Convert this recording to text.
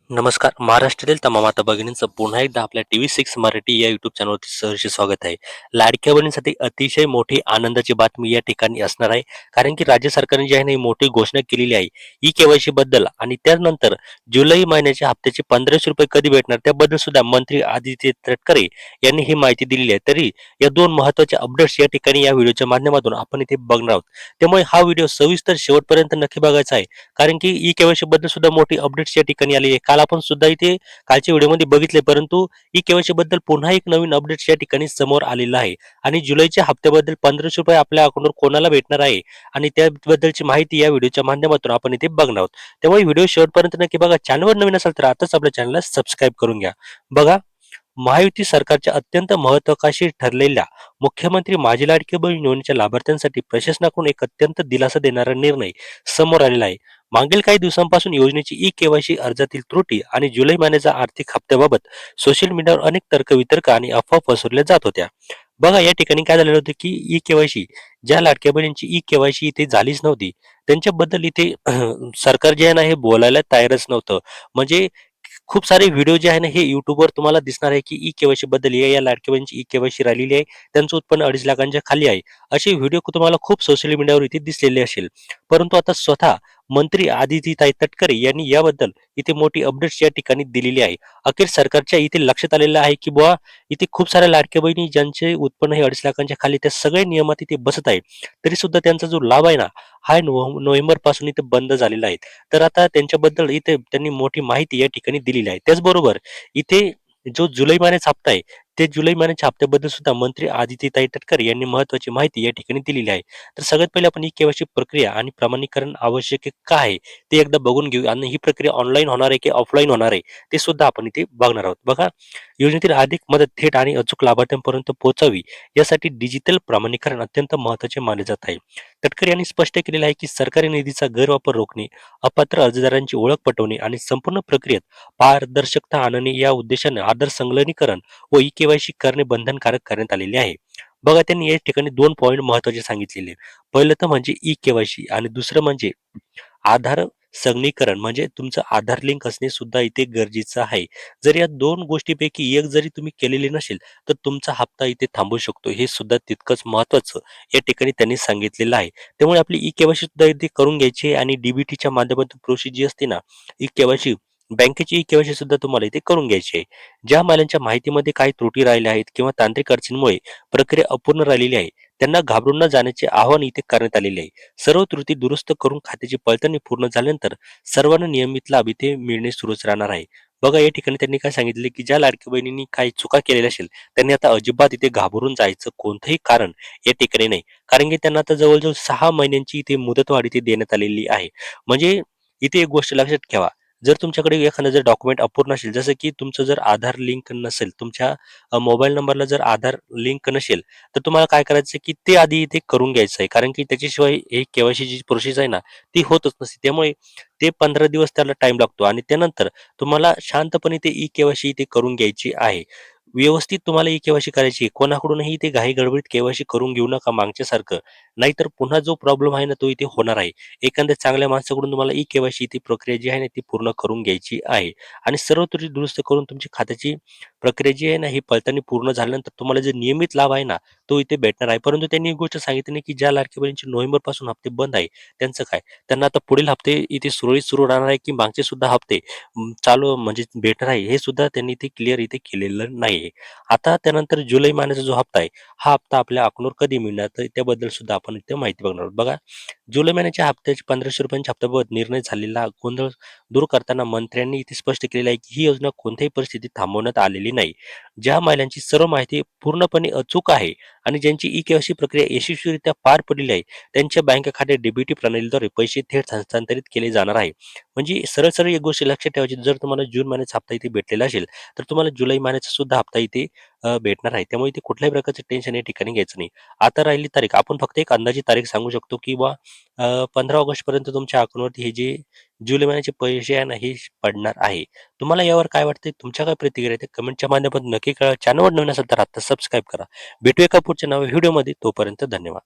नमस्कार. महाराष्ट्रातील तमाम माता भगिनींचं पुन्हा एकदा आपल्या TV6 मराठी या यूट्यूब चॅनलवरती सहर्ष स्वागत आहे. लाडक्या बहिणींसाठी अतिशय मोठी आनंदाची बातमी या ठिकाणी असणार आहे. कारण की राज्य सरकारने जी आहे ना, ही मोठी घोषणा केलेली आहे. ई-के-वाय-सी बद्दल आणि त्यानंतर जुलै महिन्याच्या हप्त्याचे ₹1500 कधी भेटणार त्याबद्दल सुद्धा मंत्री आदित्य तटकरे यांनी ही माहिती दिलेली आहे. तरी या 2 महत्त्वाच्या अपडेट्स या ठिकाणी या व्हिडिओच्या माध्यमातून आपण इथे बघणार आहोत. त्यामुळे हा व्हिडिओ सविस्तर शेवटपर्यंत नक्की बघायचा आहे. कारण की ई-के-वाय-सी बद्दल सुद्धा मोठी अपडेट्स या ठिकाणी आली आहे. काल आपण सुद्धा इथे कालच्या व्हिडिओमध्ये बघितले, परंतु ई-के-वाय-सी बद्दल पुन्हा एक नवीन अपडेट्स या ठिकाणी समोर आलेलं आहे आणि जुलैच्या हप्त्याबद्दल ₹1500 आपल्या अकाउंटवर कोणाला भेटणार आहे आणि त्याबद्दलची माहिती या व्हिडिओच्या माध्यमातून आपण इथे बघणार आहोत. त्यामुळे व्हिडिओ शेवटपर्यंत नक्की बघा. चॅनलवर नवीन असाल तर आताच आपल्या चॅनलला सबस्क्राईब करून घ्या. बघा, महायुती सरकारच्या अत्यंत महत्त्वाकांक्षी ठरलेल्या मुख्यमंत्री माझी लाडकी बहीण योजनेच्या लाभार्थ्यांसाठी प्रशासनाकडून एक अत्यंत दिलासा देणारा निर्णय समोर आलेला आहे. मागील काही दिवसांपासून योजनेची ई-के-वाय-सी अर्जातील त्रुटी आणि जुलै महिन्याच्या आर्थिक हप्त्याबाबत सोशल मीडियावर अनेक तर्कवितर्क आणि अफवा पसरवल्या जात होत्या. बघा, या ठिकाणी काय झालेलं होतं की ई-के-वाय-सी ज्या लाडक्या बहिणींची ई-के-वाय-सी इथे झालीच नव्हती त्यांच्याबद्दल इथे सरकार जे आहे ना, हे बोलायला तयारच नव्हतं. म्हणजे खूप सारे व्हिडिओ जे आहे ना, हे YouTubeवर तुम्हाला दिसणार आहे, की ई-के-वाय-सी बद्दल या लाडक्या बहिणीची ई-के-वाय-सी राहिलेली आहे. त्यांचं उत्पन्न 2.5 लाखांच्या खाली आहे. असे व्हिडिओ तुम्हाला खूप सोशल मीडियावर इथे दिसलेले असेल. परंतु आता स्वतः मंत्री आदितीताई तटकरे यांनी याबद्दल इथे मोठी अपडेट्स या ठिकाणी दिलेली आहे. अखेर सरकारच्या इथे लक्षात आलेलं आहे, की बुवा इथे खूप साऱ्या लाडक्या बहिणी ज्यांचे उत्पन्न हे 2.5 लाखांच्या खाली त्या सगळे नियमात इथे बसत आहे. तरी सुद्धा त्यांचा जो लाभ आहे ना, हा नोव्हेंबरपासून इथे बंद झालेला आहे. तर आता त्यांच्याबद्दल इथे त्यांनी मोठी माहिती या ठिकाणी दिलेली आहे. त्याचबरोबर इथे जो जुलै महिन्याचा हप्ता आहे, ते जुलै महिन्याच्या हप्त्याबद्दल सुद्धा मंत्री आदित्यताई तटकरे यांनी महत्त्वाची माहिती या ठिकाणी दिलेली आहे. तर सगळ्यात पहिले आपण ई-के-वाय-सी प्रक्रिया आणि प्रमाणीकरण आवश्यक आहे का आहे, ते एकदा बघून घेऊ आणि ही प्रक्रिया ऑनलाईन होणार आहे की ऑफलाईन होणार आहे, ते सुद्धा आपण इथे बघणार आहोत. बघा, योजनेतील अधिक मदत थेट आणि अचूक लाभार्थ्यांपर्यंत पोहोचावी, यासाठी डिजिटल प्रमाणीकरण अत्यंत महत्त्वाचे मानले जात आहे. तटकरे यांनी स्पष्ट केलेलं आहे, की सरकारी निधीचा गैरवापर रोखणे, अपात्र अर्जदारांची ओळख पटवणे आणि संपूर्ण प्रक्रियेत पारदर्शकता आणणे या उद्देशाने आधार संलग्नीकरण व ई-के-वाय-सी करणे बंधनकारक करण्यात आलेले आहे. बघा, त्यांनी या ठिकाणी 2 पॉइंट महत्त्वाचे सांगितलेले. पहिलं तर म्हणजे ई-के-वाय-सी आणि दुसरं म्हणजे आधार संगणीकरण, म्हणजे तुमचं आधार लिंक असणे सुद्धा इथे गरजेचं आहे. जर या 2 गोष्टींपैकी एक जरी तुम्ही केलेली नसेल, तर तुमचा हप्ता इथे थांबू शकतो. हे सुद्धा तितकंच महत्त्वाचं या ठिकाणी त्यांनी सांगितलेलं आहे. त्यामुळे आपली ई-के-वाय-सी सुद्धा इथे करून घ्यायची आहे आणि डी-बी-टीच्या माध्यमातून प्रोसेस जी असते ना, ई-के-वाय-सी, बँकेची ई-के-वाय-सी सुद्धा तुम्हाला इथे करून घ्यायची आहे. ज्या महिलांच्या माहितीमध्ये काही त्रुटी राहिल्या आहेत किंवा तांत्रिक अडचणीमुळे प्रक्रिया अपूर्ण राहिलेली आहे, त्यांना घाबरून न जाण्याचे आवाहन इथे करण्यात आलेले आहे. सर्व त्रुटी दुरुस्त करून खात्याची पडताळणी पूर्ण झाल्यानंतर सर्वांना नियमित लाभ इथे मिळणे सुरूच राहणार आहे. बघा, या ठिकाणी त्यांनी काय सांगितले, की ज्या लाडक्या बहिणींनी काही चुका केलेल्या असेल, त्यांनी आता अजिबात इथे घाबरून जायचं कोणतंही कारण या ठिकाणी नाही. कारण की त्यांना आता जवळ-जवळ 6 महिन्यांची इथे मुदतवाढ इथे देण्यात आलेली आहे. म्हणजे इथे एक गोष्ट लक्षात ठेवा, जर तुमच्याकडे एखादं जर डॉक्युमेंट अपूर्ण असेल, जसं की तुमचं जर आधार लिंक नसेल, तुमच्या मोबाईल नंबरला जर आधार लिंक नसेल, तर तुम्हाला काय करायचं, की ते आधी इथे करून घ्यायचं आहे. कारण की त्याच्याशिवाय हे के-वाय-सी जी प्रोसेस आहे ना, ती होतच नसते. त्यामुळे ते 15 दिवस त्याला टाईम लागतो आणि त्यानंतर तुम्हाला शांतपणे ते ई-के-वाय-सी इथे करून घ्यायची आहे. व्यवस्थित तुम्हाला ई-के-वाय-सी करायची आहे. कोणाकडूनही इथे घाई-गडबडीत के-वाय-सी करून घेऊ नका मागच्यासारखं. नाहीतर पुन्हा जो प्रॉब्लेम आहे ना, तो इथे होणार आहे. एखाद्या चांगल्या माणसाकडून तुम्हाला ई-के-वाय-सी ती प्रक्रिया जी आहे ना, ती पूर्ण करून घ्यायची आहे आणि सर्व त्रुटी दुरुस्त करून तुमची खात्याची प्रक्रिया जी आहे ना, ही पडताळणी पूर्ण झाल्यानंतर तुम्हाला जे नियमित लाभ आहे ना, तो इथे भेटणार आहे. परंतु त्यांनी एक गोष्ट सांगितली नाही, की ज्या लाडक्या बहिणींचे नोव्हेंबरपासून हप्ते बंद आहे, त्यांचं काय? त्यांना आता पुढील हप्ते इथे सुरळीत सुरू राहणार आहे, की मागचे सुद्धा हप्ते चालू म्हणजे भेटणार आहे, हे सुद्धा त्यांनी इथे क्लिअर इथे केलेलं नाहीये. आता त्यानंतर जुलै महिन्याचा जो हप्ता आहे, हा हप्ता आपल्या अकाउंटवर कधी मिळणार? तर त्याबद्दल सुद्धा आपण इथे माहिती बघणार आहोत. बघा, जुलै महिन्याच्या हप्त्याचे ₹1500 हप्त्याबाबत निर्णय झालेला गोंधळ दूर करताना मंत्र्यांनी इथे स्पष्ट केलेलं आहे, की ही योजना कोणत्याही परिस्थितीत थांबवण्यात आलेली नाही. ज्या महिलांची सर्व माहिती पूर्णपणे अचूक आहे आणि ज्यांची ई-के-वाय-सी प्रक्रिया यशस्वीरित्या पार पडलेली आहे, त्यांच्या बँक खात्यात डी-बी-टी प्रणालीद्वारे पैसे थेट हस्तांतरित केले जाणार आहे. म्हणजे सरळ-सरळ एक गोष्ट लक्षात ठेवायची, जर तुम्हाला जून महिन्याचा हप्ता इथे भेटलेला असेल, तर तुम्हाला जुलै महिन्याचा सुद्धा हप्ता इथे भेटणार आहे. त्यामुळे इथे कुठल्याही प्रकारचं टेन्शन या ठिकाणी घ्यायचं नाही. आता राहिली तारीख, आपण फक्त एक अंदाजित तारीख सांगू शकतो, की 15 ऑगस्टपर्यंत तुमच्या अकाउंटवरती हे जे जुलै महिन्याचे पैसे आहे ना, हे पडणार आहे. तुम्हाला यावर काय वाटतंय? तुमच्या काय प्रतिक्रिया आहेत? कमेंटच्या माध्यमातून नक्की कळवा. चॅनलवर नवीन असेल तर आता सबस्क्राईब करा. भेटूया एका पुढच्या नव्या व्हिडिओमध्ये. तोपर्यंत धन्यवाद.